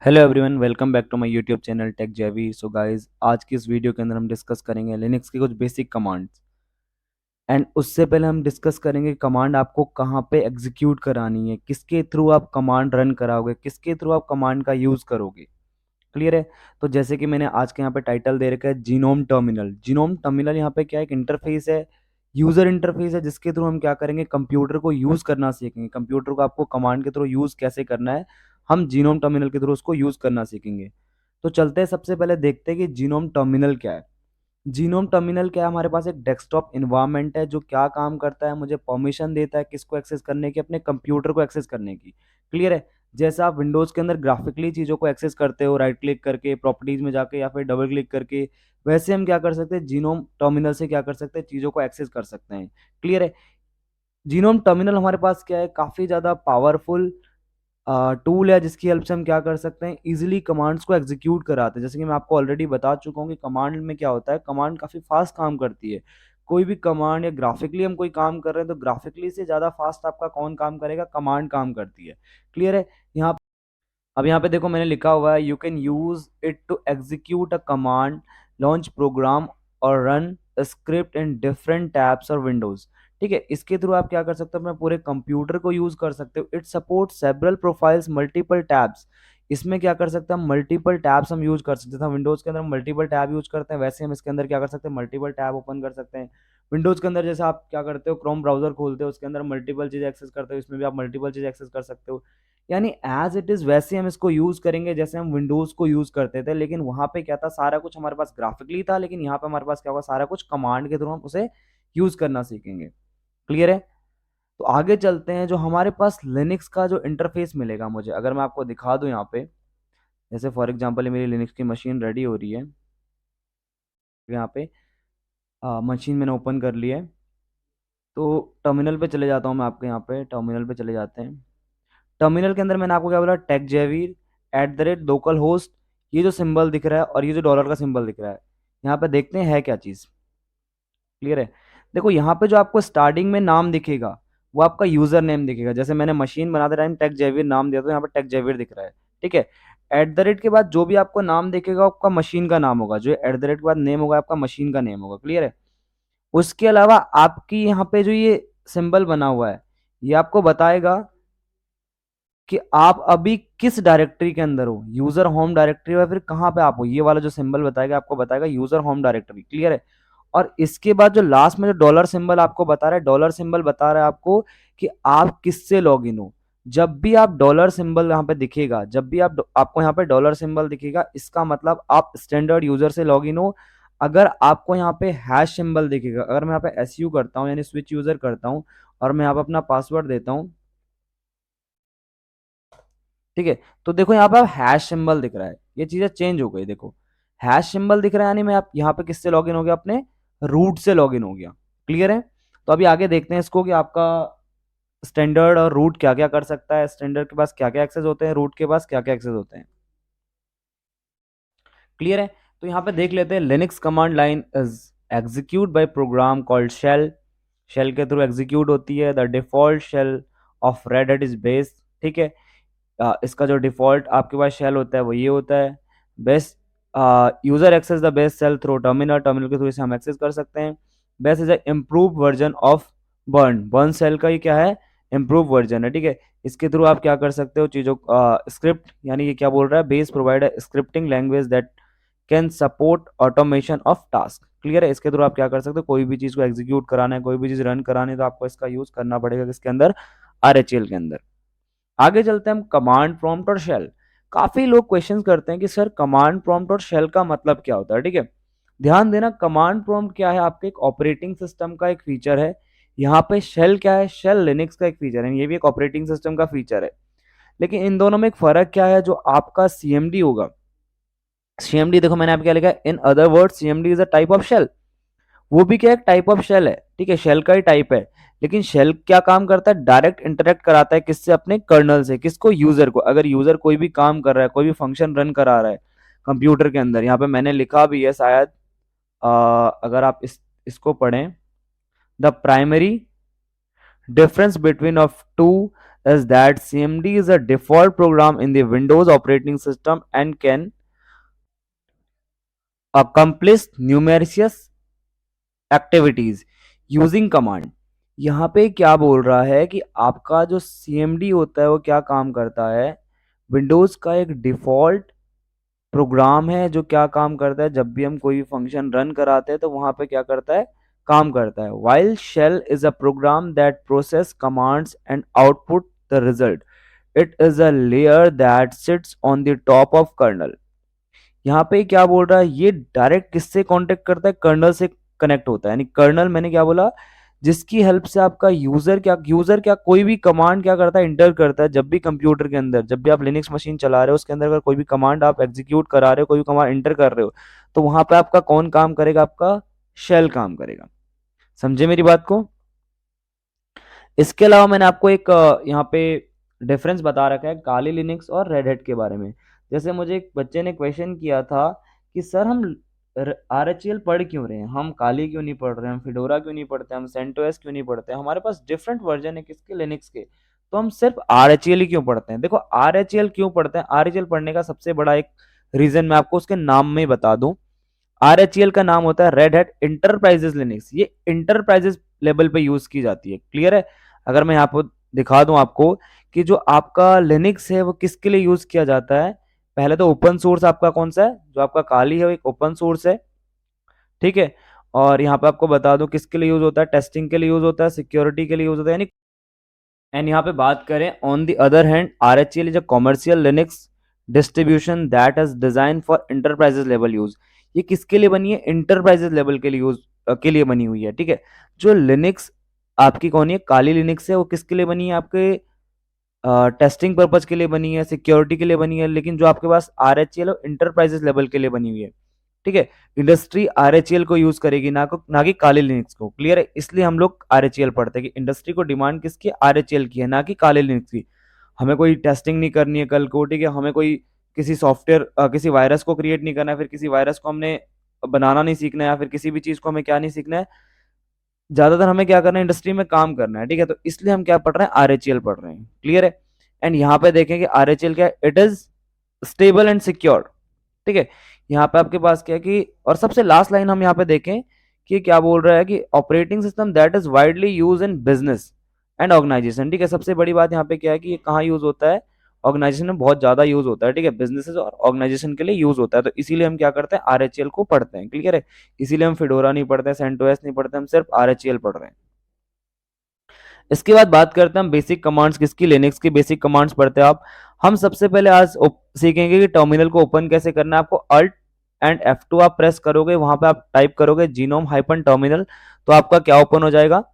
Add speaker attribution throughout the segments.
Speaker 1: Hello everyone, welcome back to my YouTube channel tech JV. So guys, आज की इस video के अंदर हम डिस्कस करेंगे लिनक्स की कुछ बेसिक कमांड्स। एंड उससे पहले हम डिस्कस करेंगे कमांड आपको कहाँ पे एग्जीक्यूट करानी है, किसके थ्रू आप कमांड रन कराओगे, किसके थ्रू आप कमांड का यूज़ करोगे। क्लियर है? तो जैसे कि मैंने आज के यहाँ पे टाइटल दे रखा है जीनोम टर्मिनल। जीनोम टर्मिनल यहाँ पे क्या है, एक इंटरफेस है, यूज़र इंटरफेस है, जिसके थ्रू हम क्या करेंगे, कंप्यूटर को यूज़ करना सीखेंगे। कंप्यूटर को आपको कमांड के थ्रू यूज़ कैसे करना है, हम जीनोम टर्मिनल के थ्रू उसको यूज़ करना सीखेंगे। तो चलते हैं, सबसे पहले देखते हैं कि जीनोम टर्मिनल क्या है। जीनोम टर्मिनल क्या है, हमारे पास एक डेस्कटॉप इन्वायरमेंट है जो क्या काम करता है, मुझे परमिशन देता है किसको एक्सेस करने की, अपने कंप्यूटर को एक्सेस करने की। क्लियर है? जैसे आप विंडोज़ के अंदर ग्राफिकली चीज़ों को एक्सेस करते हो राइट क्लिक करके, प्रॉपर्टीज़ में जाके या फिर डबल क्लिक करके, वैसे हम क्या कर सकते हैं, जीनोम टर्मिनल से क्या कर सकते हैं, चीज़ों को एक्सेस कर सकते हैं। क्लियर है? जीनोम टर्मिनल हमारे पास क्या है, काफ़ी ज़्यादा पावरफुल टूल है, जिसकी हेल्प से हम क्या कर सकते हैं, इजीली कमांड्स को एग्जीक्यूट कराते हैं। जैसे कि मैं आपको ऑलरेडी बता चुका हूँ कि कमांड में क्या होता है, कमांड काफ़ी फास्ट काम करती है। कोई भी कमांड या ग्राफिकली हम कोई काम कर रहे हैं तो ग्राफिकली से ज़्यादा फास्ट आपका कौन काम करेगा, कमांड काम करती है। क्लियर है? यहाँ अब यहाँ पे देखो, मैंने लिखा हुआ है, you can use it to execute a command, launch program और run script in different tabs और विंडोज। ठीक है, इसके थ्रू आप क्या कर सकते हो, अपने पूरे कंप्यूटर को यूज कर सकते हो। It support several profiles, multiple tabs. इसमें क्या कर सकते हैं, हम मल्टीपल टैब्स हम यूज कर सकते हैं। विंडोज के अंदर मल्टीपल टैब यूज करते हैं, वैसे हम इसके अंदर क्या कर सकते हैं, मल्टीपल टैब ओपन कर सकते हैं। विंडोज के अंदर जैसे आप क्या करते हो, क्रोम ब्राउजर खोलते हो, उसके अंदर मल्टीपल चीज एक्सेस करते हो, इसमें भी आप मल्टीपल चीज एक्सेस कर सकते हो। यानी एज इट इज वैसे हम इसको यूज करेंगे जैसे हम विंडोज को यूज करते थे। लेकिन वहां पे क्या था, सारा कुछ हमारे पास ग्राफिकली था, लेकिन यहाँ पे हमारे पास क्या होगा, सारा कुछ कमांड के थ्रू हम उसे यूज करना सीखेंगे। क्लियर है? तो आगे चलते हैं, जो हमारे पास लिनक्स का जो इंटरफेस मिलेगा मुझे, अगर मैं आपको दिखा दूं यहाँ पे, जैसे फॉर एग्जांपल मेरी लिनक्स की मशीन रेडी हो रही है। यहाँ पे मशीन मैंने ओपन कर ली है। तो टर्मिनल पे चले जाता हूँ मैं, आपके यहाँ पे टर्मिनल पे चले जाते हैं। टर्मिनल के अंदर मैंने आपको क्या बोला, टेक जेवीर @लोकल होस्ट, ये जो सिंबल दिख रहा है और ये जो डॉलर का सिंबल दिख रहा है, यहाँ पे देखते हैं है क्या चीज़। क्लियर है? देखो, यहाँ पे जो आपको स्टार्टिंग में नाम दिखेगा, वो आपका यूजर नेम दिखेगा। जैसे मैंने मशीन बनाते टाइम टेक जेवीर नाम दिया, तो यहाँ पे टेक जेवीर दिख रहा है। ठीक है? @ के बाद जो भी आपको नाम दिखेगा, आपका मशीन का नाम होगा। जो @ के बाद नेम होगा, आपका मशीन का नेम होगा। क्लियर है? उसके अलावा आपकी यहाँ पे जो ये सिंबल बना हुआ है, ये आपको बताएगा कि आप अभी किस डायरेक्टरी के अंदर हो, यूजर होम डायरेक्टरी या फिर कहाँ पे आप हो। ये वाला जो सिंबल बताएगा, आपको बताएगा यूजर होम डायरेक्टरी। क्लियर है? और इसके बाद जो लास्ट में जो डॉलर सिंबल आपको बता रहा है, डॉलर सिंबल बता रहा है आपको कि आप किससे लॉग इन हो। जब भी आप डॉलर सिंबल यहाँ पे दिखेगा, जब भी आपको यहाँ पे डॉलर सिंबल दिखेगा, इसका मतलब आप स्टैंडर्ड यूजर से लॉग इन हो। अगर आपको यहाँ पे हैश सिंबल दिखेगा, अगर मैं यहाँ पे एसयू करता हूँ यानी स्विच यूजर करता हूँ, और मैं यहाँ पे अपना पासवर्ड देता हूँ, ठीक है, तो देखो यहाँ पे अब हैश सिंबल दिख रहा है, ये चीजें चेंज हो गई। देखो, हैश सिंबल दिख रहा है, यानी मैं आप यहाँ पे किससे लॉगिन हो गया, अपने रूट से लॉगिन हो गया। क्लियर है? तो अभी आगे देखते हैं इसको कि आपका स्टैंडर्ड और रूट क्या क्या कर सकता है, स्टैंडर्ड के पास क्या क्या एक्सेस होते हैं, रूट के पास क्या क्या एक्सेस होते हैं। क्लियर है? तो यहाँ पे देख लेते हैं, Linux command line is execute by program called shell. Shell के थ्रू एग्जीक्यूट होती है। The default shell of Red Hat is bash. ठीक है? इसका जो डिफॉल्ट आपके पास शेल होता है वो ये होता है। Bash user access the bash shell through terminal. Terminal के थ्रू इसे हम एक्सेस कर सकते हैं। Bash is improve version of Bourne. Bourne shell का ये क्या है, इम्प्रूव वर्जन है। ठीक है? इसके थ्रू आप क्या कर सकते हो, चीजों स्क्रिप्ट, यानी ये क्या बोल रहा है, base provide scripting language that can support automation of task. Clear है? इसके थ्रू आप क्या कर सकते हो, कोई भी चीज को एग्जीक्यूट कराना है, कोई भी चीज रन करानी है, तो आपको इसका यूज करना पड़ेगा किसके अंदर, RHEL के अंदर। आगे चलते हैं हम, कमांड प्रॉम्प्ट और शेल। काफी लोग क्वेश्चन करते हैं कि सर कमांड प्रॉम्प्ट और शेल का मतलब क्या होता है। ठीक है? ध्यान देना, कमांड प्रॉम्प्ट क्या है, आपके एक ऑपरेटिंग सिस्टम का एक फीचर है। यहाँ पे शेल क्या है, शेल लिनक्स का एक फीचर है, ये भी एक ऑपरेटिंग सिस्टम का फीचर है। लेकिन इन दोनों में एक फर्क क्या है, जो आपका CMD होगा, CMD देखो मैंने आपको क्या लिखा है, in other word CMD is a type of shell. वो भी क्या, एक टाइप ऑफ शेल है। ठीक है? शेल का ही टाइप है। लेकिन शेल क्या काम करता है, डायरेक्ट इंटरेक्ट कराता है किससे, अपने कर्नल से। किसको, यूजर को। अगर यूजर कोई भी काम कर रहा है, कोई भी फंक्शन रन करा रहा है कंप्यूटर के अंदर, यहाँ पे मैंने लिखा भी है शायद, अगर आप इसको पढ़ें, the primary difference between of two is that CMD is a default program in the Windows operating system and can accomplish numerous activities using command. यहाँ पे क्या बोल रहा है कि आपका जो CMD होता है वो क्या काम करता है, विंडोज़ का एक डिफ़ॉल्ट प्रोग्राम है जो क्या काम करता है, जब भी हम कोई भी फंक्शन रन कराते हैं तो वहाँ पे क्या करता है, काम करता है। While shell is a program that process commands and output the result, it is a layer that sits on the top of kernel. यहाँ पे क्या बोल रहा है, ये डायरेक्ट किससे कांटेक्ट करता है, कर्नल से कनेक्ट होता है। यानी कर्नल मैंने क्या बोला, जिसकी हेल्प से आपका यूजर क्या कोई भी कमांड क्या करता है, इंटर करता है। जब भी कंप्यूटर के अंदर, जब भी आप लिनक्स मशीन चला रहे हो उसके अंदर अगर कोई भी कमांड आप एग्जीक्यूट करा रहे हो, कोई भी कमांड इंटर कर रहे हो, तो वहां पे आपका कौन काम करेगा, आपका शेल काम करेगा। समझे मेरी बात को। इसके अलावा मैंने आपको एक यहाँ पे डिफरेंस बता रखा है काली लिनक्स और रेड हैट के बारे में। जैसे मुझे एक बच्चे ने क्वेश्चन किया था कि सर हम RHEL पढ़ क्यों रहे हैं, हम काली क्यों नहीं पढ़ रहे हैं, हम फिडोरा क्यों नहीं पढ़ते, हम सेंटोस क्यों नहीं पढ़ते, हमारे पास डिफरेंट वर्जन है किसके, लिनक्स के, तो हम सिर्फ RHEL ही क्यों पढ़ते हैं। देखो RHEL क्यों पढ़ते हैं, RHEL पढ़ने का सबसे बड़ा एक रीजन मैं आपको उसके नाम में ही बता दूं। RHEL का नाम होता है रेड हैट इंटरप्राइजेस लिनक्स, ये इंटरप्राइजेस लेवल पे यूज की जाती है। क्लियर है। अगर मैं यहाँ पर दिखा दूं आपको कि जो आपका लिनक्स है वो किसके लिए यूज किया जाता है, पहले तो ओपन सोर्स आपका कौन सा है, जो आपका काली है वो एक ओपन सोर्स है, ठीक है। और यहाँ पे आपको बता दूं किसके लिए यूज होता है, टेस्टिंग के लिए यूज होता है, सिक्योरिटी के लिए यूज होता है, यानी। एंड यहाँ पे बात करें on the other hand, RHEL is a commercial Linux distribution that is design for enterprises level use. ये किसके लिए बनी है, इंटरप्राइजेस लेवल के लिए यूज के लिए बनी हुई है, ठीक है। जो लिनक्स आपकी कौन है, काली लिनक्स है, वो किसके लिए बनी है, आपके टेस्टिंग पर्पज के लिए बनी है, सिक्योरिटी के लिए बनी है। लेकिन जो आपके पास RHEL इंटरप्राइजेस लेवल के लिए बनी हुई है, ठीक है। इंडस्ट्री RHEL को यूज करेगी, ना कि काली लिनक्स को। क्लियर है। इसलिए हम लोग RHEL पढ़ते हैं कि इंडस्ट्री को डिमांड किसकी, RHEL की है, ना कि काले लिनक्स की। हमें कोई टेस्टिंग नहीं करनी है कल को, ठीक है। हमें कोई किसी सॉफ्टवेयर किसी वायरस को क्रिएट नहीं करना है, फिर किसी वायरस को हमने बनाना नहीं सीखना है, या फिर किसी भी चीज को हमें क्या नहीं सीखना है, ज्यादातर हमें क्या करना है, इंडस्ट्री में काम करना है, ठीक है। तो इसलिए हम क्या पढ़ रहे हैं, RHEL पढ़ रहे हैं। क्लियर है। एंड यहाँ पे देखेंगे RHEL क्या है, it is stable and secure, ठीक है। यहाँ पे आपके पास क्या है कि, और सबसे लास्ट लाइन हम यहाँ पे देखें कि क्या बोल रहा है कि operating system that is widely use in business and organisation, ठीक है। सबसे बड़ी बात यहाँ पे क्या है कि ये कहाँ यूज होता है, ऑर्गेनाइजेशन में बहुत ज्यादा यूज होता है, ठीक है। बिजनेसेस और ऑर्गेनाइजेशन के लिए यूज होता है, तो इसीलिए हम क्या करते हैं, RHEL को पढ़ते हैं। क्लियर है। इसीलिए हम फिडोरा नहीं पढ़ते हैं, सेंटोस नहीं पढ़ते, हम सिर्फ RHEL पढ़ रहे हैं। इसके बाद बात करते हैं हम बेसिक कमांड्स किसकी, लिनक्स की बेसिक कमांड्स पढ़ते हैं आप। हम सबसे पहले आज सीखेंगे कि टर्मिनल को ओपन कैसे करना है। आपको अल्ट एंड F2 आप प्रेस करोगे, वहां पे आप टाइप करोगे जीनोम हाइपन टर्मिनल, तो आपका क्या ओपन हो जाएगा,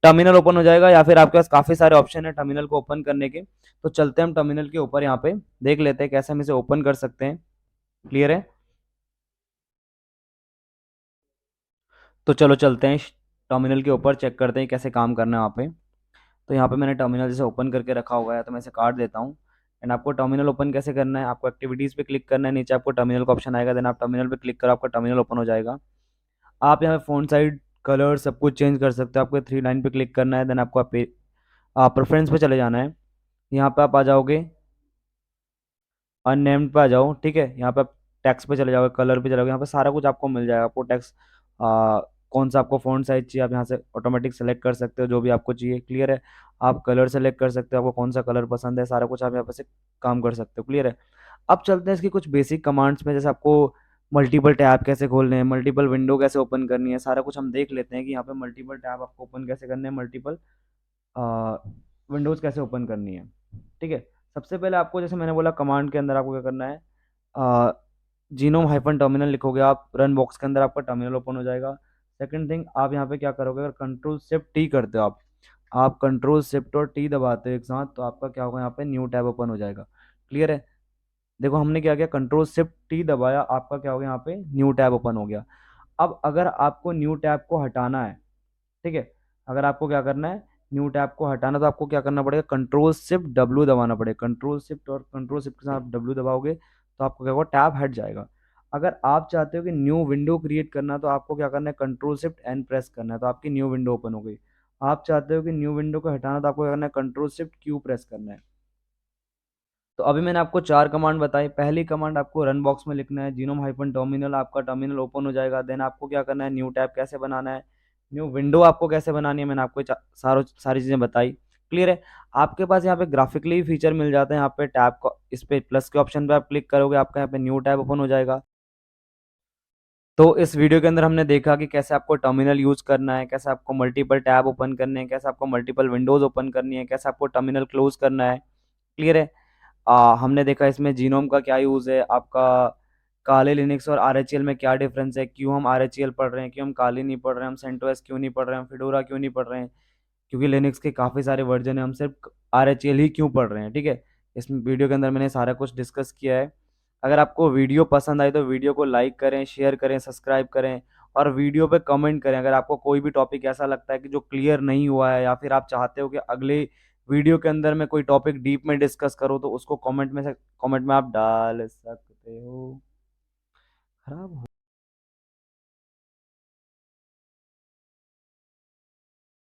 Speaker 1: टर्मिनल ओपन हो जाएगा। या फिर आपके पास काफी सारे ऑप्शन है टर्मिनल को ओपन करने के, तो चलते हैं हम टर्मिनल के ऊपर, यहाँ पे देख लेते हैं कैसे हम इसे ओपन कर सकते हैं। क्लियर है। तो चलो चलते हैं टर्मिनल के ऊपर, चेक करते हैं कैसे काम करना है वहाँ पे। तो यहाँ पे मैंने टर्मिनल जैसे ओपन करके रखा हुआ है, तो मैं इसे काट देता हूँ। एंड आपको टर्मिनल ओपन कैसे करना है, आपको एक्टिविटीज़ पे क्लिक करना है, नीचे आपको टर्मिनल का ऑप्शन आएगा, देन आप टर्मिनल पे क्लिक करो, आपका टर्मिनल ओपन हो जाएगा। आप यहाँ पे फ़ॉन्ट साइज कलर सब कुछ चेंज कर सकते हो। आपको थ्री लाइन पे क्लिक करना है, देन आपको प्रेफरेंस पे चले जाना है। यहाँ पे आप आ जाओगे, अननेम्ड पे आ जाओ, ठीक है। यहाँ पे आप टेक्स्ट पे चले जाओगे, कलर पे चले जाओगे, यहाँ पे सारा कुछ आपको मिल जाएगा। आपको टेक्स्ट कौन सा आपको फ़ॉन्ट साइज चाहिए, आप यहाँ से ऑटोमेटिक सेलेक्ट कर सकते हो जो भी आपको चाहिए। क्लियर है। आप कलर सेलेक्ट कर सकते हो, आपको कौन सा कलर पसंद है, सारा कुछ आप यहाँ पे से काम कर सकते हो। क्लियर है। अब चलते हैं इसकी कुछ बेसिक कमांड्स में, जैसे आपको मल्टीपल टैब कैसे खोलने हैं, मल्टीपल विंडो कैसे ओपन करनी है, सारा कुछ हम देख लेते हैं कि यहाँ पे मल्टीपल टैब आपको ओपन कैसे करने हैं, मल्टीपल विंडोज़ कैसे ओपन करनी है, ठीक है। सबसे पहले आपको, जैसे मैंने बोला, कमांड के अंदर आपको क्या करना है, जीनोम हाइफन टर्मिनल लिखोगे आप, रन बॉक्स के अंदर आपका टर्मिनल ओपन हो जाएगा। सेकंड थिंग, आप यहाँ पे क्या करोगे, अगर कंट्रोल शिफ्ट टी करते हो आप कंट्रोल शिफ्ट और टी दबाते हो एक साथ, तो आपका क्या होगा, यहाँ पे न्यू टैब ओपन हो जाएगा। क्लियर है। देखो हमने क्या किया, कंट्रोल शिफ्ट टी दबाया, आपका क्या हो गया, यहाँ पे न्यू टैब ओपन हो गया। अब अगर आपको न्यू टैब को हटाना है, ठीक है, अगर आपको क्या करना है, न्यू टैब को हटाना, तो आपको क्या करना पड़ेगा, कंट्रोल शिफ्ट डब्ल्यू दबाना पड़ेगा। कंट्रोल शिफ्ट और कंट्रोल शिफ्ट के साथ आप डब्ल्यू दबाओगे तो आपको क्या होगा, टैब हट जाएगा। अगर आप चाहते हो कि न्यू विंडो क्रिएट करना, तो आपको क्या करना है, कंट्रोल शिफ्ट एन प्रेस करना है, तो आपकी न्यू विंडो ओपन हो गई। आप चाहते हो कि न्यू विंडो को हटाना, तो आपको क्या करना है, कंट्रोल शिफ्ट क्यू प्रेस करना है। तो अभी मैंने आपको चार कमांड बताई। पहली कमांड आपको रन बॉक्स में लिखना है जीनोम हाइफन टर्मिनल, आपका टर्मिनल ओपन हो जाएगा। देन आपको क्या करना है, न्यू टैब कैसे बनाना है, न्यू विंडो आपको कैसे बनानी है, मैंने आपको सारी चीज़ें बताई। क्लियर है। आपके पास यहाँ पे ग्राफिकली फीचर मिल जाते हैं। यहाँ पे टैब को, इस पे प्लस के ऑप्शन पे आप क्लिक करोगे, आपका यहाँ पे न्यू टैब ओपन हो जाएगा। तो इस वीडियो के अंदर हमने देखा कि कैसे आपको टर्मिनल यूज करना है, कैसे आपको मल्टीपल टैब ओपन करने हैं, कैसे आपको मल्टीपल विंडोज ओपन करनी है, कैसे आपको टर्मिनल क्लोज करना है। क्लियर है। हमने देखा इसमें जीनोम का क्या यूज़ है, आपका काले लिनक्स और आरएचएल में क्या डिफरेंस है, क्यों हम आरएचएल पढ़ रहे हैं, क्यों हम काली नहीं पढ़ रहे हैं, हम सेंटोस क्यों नहीं पढ़ रहे हैं, हम फिडोरा क्यों नहीं पढ़ रहे हैं, क्योंकि लिनक्स के काफ़ी सारे वर्जन है, हम सिर्फ आरएचएल ही क्यों पढ़ रहे हैं। ठीक है। इस वीडियो के अंदर मैंने सारा कुछ डिस्कस किया है। अगर आपको वीडियो पसंद आई तो वीडियो को लाइक करें, शेयर करें, सब्सक्राइब करें और वीडियो पे कमेंट करें। अगर आपको कोई भी टॉपिक ऐसा लगता है कि जो क्लियर नहीं हुआ है, या फिर आप चाहते हो कि अगले वीडियो के अंदर मैं कोई टॉपिक डीप में डिस्कस करूँ, तो उसको कमेंट में आप डाल सकते हो। खराब हो